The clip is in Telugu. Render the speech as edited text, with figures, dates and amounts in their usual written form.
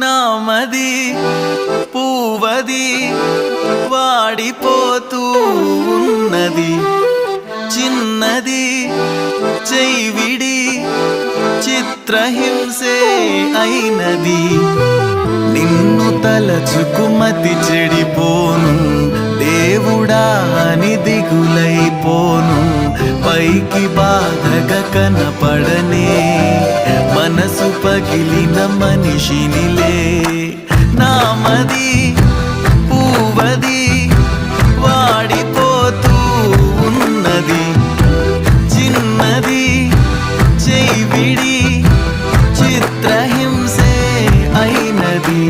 నామది పూవది వాడిపోతూ ఉన్నది, చిన్నది చైవిడి చిత్రహింసే అయినది. నిన్ను తలచుకుమతి చెడిపోను, దేవుడా అని దిగులైపోను. పైకి బాధగా కనపడనే మనసు పగిలిన మనిషినిలే. నామది పూవది వాడిపోతూ ఉన్నది, చిన్నది చైవిడి చిత్రహింసే అయినది.